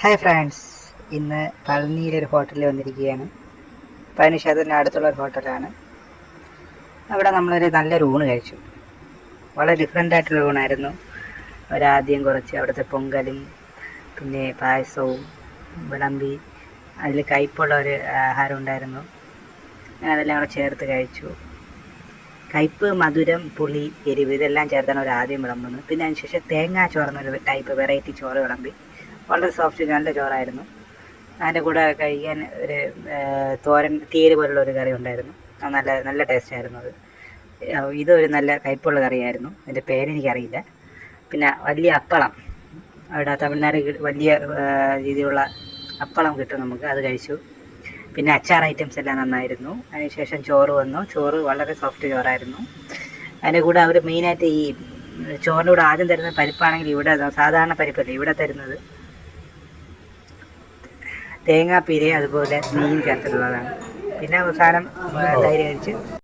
Hi friends, ഇന്ന് പഴനിയിലൊരു ഹോട്ടലിൽ വന്നിരിക്കുകയാണ്. പഴനി ക്ഷേത്രത്തിന് അടുത്തുള്ള ഒരു ഹോട്ടലാണ്. അവിടെ നമ്മളൊരു നല്ലൊരു ഊണ് കഴിച്ചു. വളരെ ഡിഫറെൻ്റ് ആയിട്ടുള്ള ഊണായിരുന്നു. അവരാദ്യം കുറച്ച് അവിടുത്തെ പൊങ്കലും പിന്നെ പായസവും വിളമ്പി, അതിൽ കയ്പുള്ള ഒരു ആഹാരം ഉണ്ടായിരുന്നു. അതെല്ലാം കൂടെ ചേർത്ത് കഴിച്ചു. കയ്പ്, മധുരം, പുളി, എരിവ് ഇതെല്ലാം ചേർത്താണ് അവർ ആദ്യം വിളമ്പുന്നത്. പിന്നെ അതിനുശേഷം തേങ്ങാ ചോറെന്നൊരു ടൈപ്പ് വെറൈറ്റി ചോറ് വിളമ്പി. വളരെ സോഫ്റ്റ് നല്ല ചോറായിരുന്നു. അതിൻ്റെ കൂടെ കഴിക്കാൻ ഒരു തോരൻ, തീയൽ പോലുള്ള ഒരു കറി ഉണ്ടായിരുന്നു. അത് നല്ല നല്ല ടേസ്റ്റ് ആയിരുന്നു. അത് ഇതൊരു നല്ല കയ്പുള്ള കറിയായിരുന്നു. അതിൻ്റെ പേരെനിക്കറിയില്ല. പിന്നെ വലിയ അപ്പളം, അവിടെ തമിഴ്നാട് വലിയ രീതിയിലുള്ള അപ്പളം കിട്ടും നമുക്ക്, അത് കഴിച്ചു. പിന്നെ അച്ചാർ ഐറ്റംസ് എല്ലാം നന്നായിരുന്നു. അതിനുശേഷം ചോറ് വന്നു. ചോറ് വളരെ സോഫ്റ്റ് ചോറായിരുന്നു. അതിൻ്റെ കൂടെ അവർ മെയിനായിട്ട് ഈ ചോറിൻ്റെ കൂടെ ആദ്യം തരുന്ന പരിപ്പാണെങ്കിൽ, ഇവിടെ സാധാരണ പരിപ്പല്ല ഇവിടെ തരുന്നത്, തേങ്ങാപ്പീര അതുപോലെ നെയ്യും ചേർത്തിട്ടുള്ളതാണ്. പിന്നെ അവസാനം തൈര് കഴിച്ച്